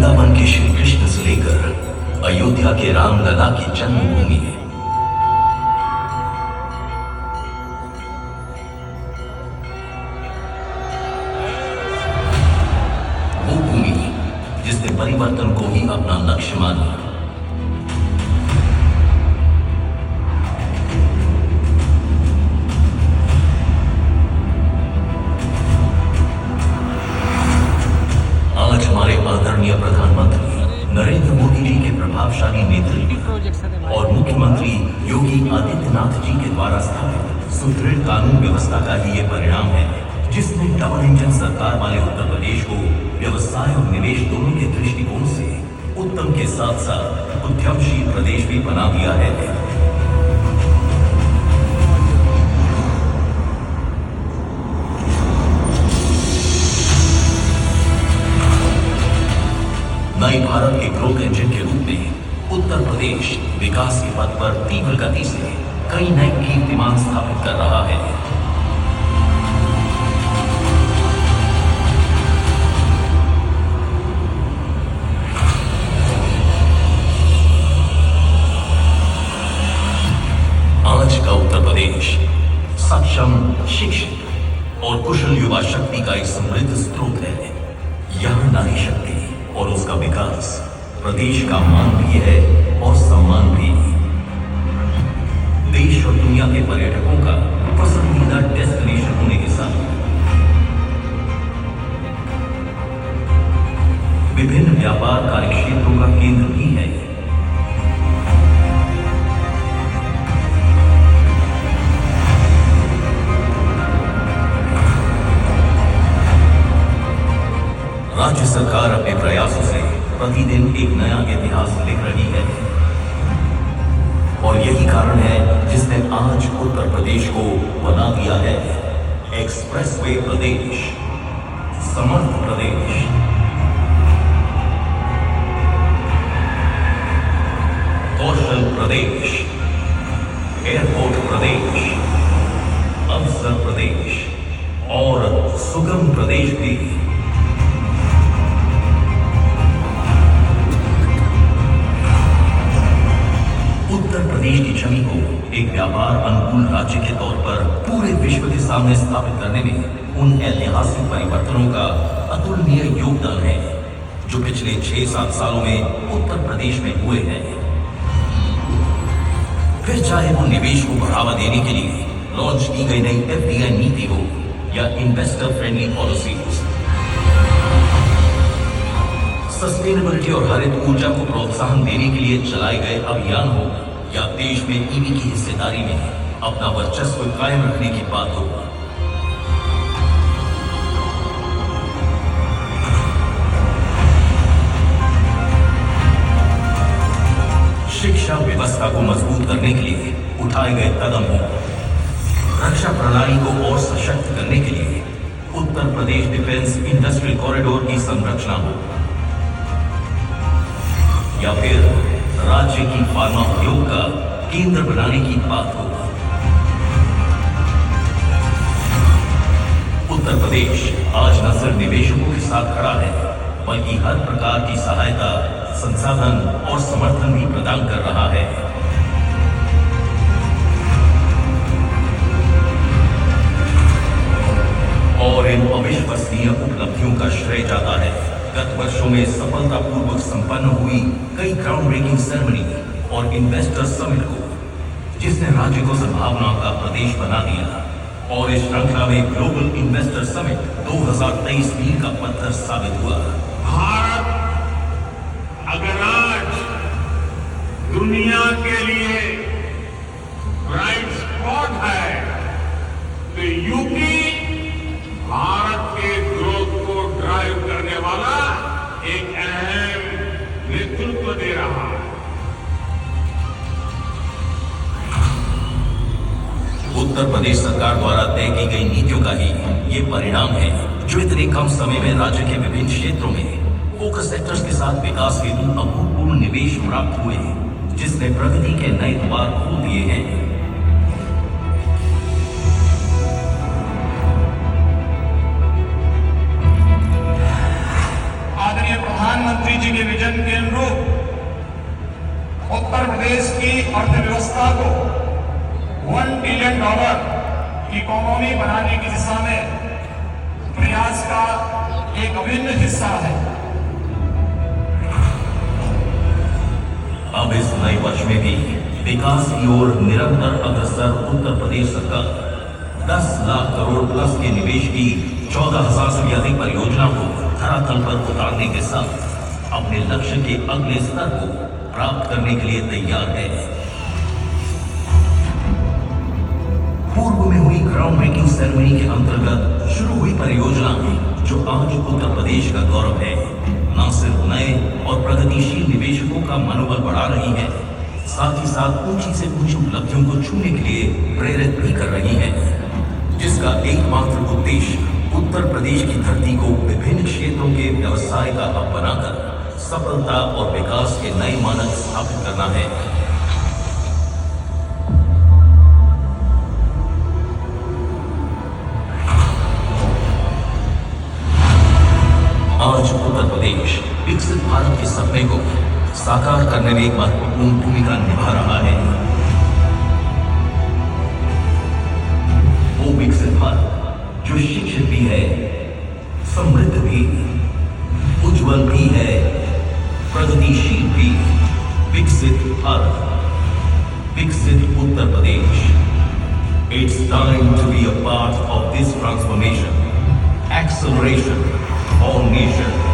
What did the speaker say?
वृंदावन के श्री कृष्ण से लेकर अयोध्या के रामलला की जन्मभूमि है। वो भूमि जिसने परिवर्तन को ही अपना लक्ष्य माना। आज हमारे आदरणीय प्रधानमंत्री नरेंद्र मोदी जी के प्रभावशाली नेतृत्व और मुख्यमंत्री योगी आदित्यनाथ जी के द्वारा स्थापित सुदृढ़ कानून व्यवस्था का ही ये परिणाम है, जिसने डबल इंजन सरकार वाले उत्तर प्रदेश को व्यवसाय और निवेश दोनों के दृष्टिकोण से उत्तम के साथ साथ उद्यमशील प्रदेश भी बना दिया है। नई भारत के ग्रोथ इंजन के रूप में उत्तर प्रदेश विकास के पथ पर तीव्र गति से कई नए कीर्तिमान स्थापित कर रहा है। आज का उत्तर प्रदेश सक्षम, शिक्षित और कुशल युवा शक्ति का एक समृद्ध स्रोत है। यह नारी शक्ति और उसका विकास प्रदेश का मान भी है और सम्मान भी। देश और दुनिया के पर्यटकों का पसंदीदा डेस्टिनेशन होने के साथ विभिन्न व्यापार कार्यक्षेत्रों का केंद्र भी है। राज्य सरकार अपने प्रयासों से प्रतिदिन एक नया इतिहास लिख रही है और यही कारण है जिसने आज उत्तर प्रदेश को बना दिया है एक्सप्रेसवे प्रदेश, समर्थ प्रदेश। कौशल प्रदेश, एयरपोर्ट प्रदेश, अवसर प्रदेश और सुगम प्रदेश भी। उत्तर प्रदेश की छवि को एक व्यापार अनुकूल राज्य के तौर पर पूरे विश्व के सामने स्थापित करने में उन ऐतिहासिक परिवर्तनों का अतुलनीय योगदान है जो पिछले 6-7 सालों में उत्तर प्रदेश में हुए हैं। फिर चाहे वो निवेश को बढ़ावा देने के लिए लॉन्च की गई नई FDI नीति हो या इन्वेस्टर फ्रेंडली पॉलिसीज, सस्टेनेबिलिटी और हरित ऊर्जा को प्रोत्साहन देने के लिए चलाए गए अभियान हो या देश में ईवी की हिस्सेदारी में अपना वर्चस्व कायम रखने की बात हो। शिक्षा व्यवस्था को मजबूत करने के लिए उठाए गए कदम हो, रक्षा प्रणाली को और सशक्त करने के लिए Uttar Pradesh defence industrial corridor की संरचना हो, या फिर राज्य की फार्मा उद्योग का केंद्र बनाने की बात हो। उत्तर प्रदेश आज न सिर्फ निवेशकों के साथ खड़ा है बल्कि हर प्रकार की सहायता, संसाधन और समर्थन भी प्रदान कर रहा है। और इन अविश्वसनीय उपलब्धियों का श्रेय जाता है गत वर्षों में सफलतापूर्वक संपन्न हुई कई ग्राउंड ब्रेकिंग सेरेमनी और इन्वेस्टर समिट को, जिसने राज्य को संभावनाओं का प्रदेश बना दिया। और इस श्रृंखला में ग्लोबल इन्वेस्टर समिट 2023 मील का पत्थर साबित हुआ। भारत अगर आज दुनिया के लिए ब्राइट स्पॉट है तो यूपी भारत के ग्रोथ को ड्राइव करने वाला एक अहम नेतृत्व दे रहा है। उत्तर प्रदेश सरकार द्वारा तय की गई नीतियों का ही ये परिणाम है जो इतने कम समय में राज्य के विभिन्न क्षेत्रों में फोकस सेक्टर्स के साथ विकास हेतु अभूतपूर्व निवेश प्राप्त हुए, जिसने प्रगति के नए द्वार खोल दिए हैं। आदरणीय प्रधान प्रधानमंत्री जी के विजन के अनुरूप उत्तर प्रदेश की अर्थव्यवस्था को $1 ट्रिलियन की इकोनॉमी बनाने की दिशा में प्रयास का एक अभिन्न हिस्सा है। अब इस नए वर्ष में भी विकास की ओर निरंतर अग्रसर उत्तर प्रदेश सरकार 10 लाख करोड़ प्लस के निवेश की 14,000 से भी अधिक परियोजना को धरातल पर उतारने के साथ अपने लक्ष्य के अगले स्तर को प्राप्त करने के लिए तैयार है। पूर्व में हुई ग्राउंड ब्रेकिंग सेरेमनी के अंतर्गत शुरू हुई परियोजना जो आज उत्तर प्रदेश का गौरव है, न सिर्फ नए और प्रगतिशील निवेशकों का मनोबल बढ़ा रही है, साथ ही साथ ऊंची से ऊंची उपलब्धियों को छूने के लिए प्रेरित भी कर रही है, जिसका एकमात्र उद्देश्य उत्तर प्रदेश की धरती को विभिन्न क्षेत्रों के व्यवसाय का हब बनाकर सफलता और विकास के नए मानक स्थापित करना है। आज उत्तर प्रदेश विकसित भारत के सपने को साकार करने में एक महत्वपूर्ण भूमिका निभा रहा है। वो विकसित भारत जो शिक्षित भी है, समृद्ध भी, उज्जवल भी है, प्रगतिशील भी। विकसित भारत, विकसित Uttar Pradesh. It's time to be a part of this transformation, acceleration, all nations.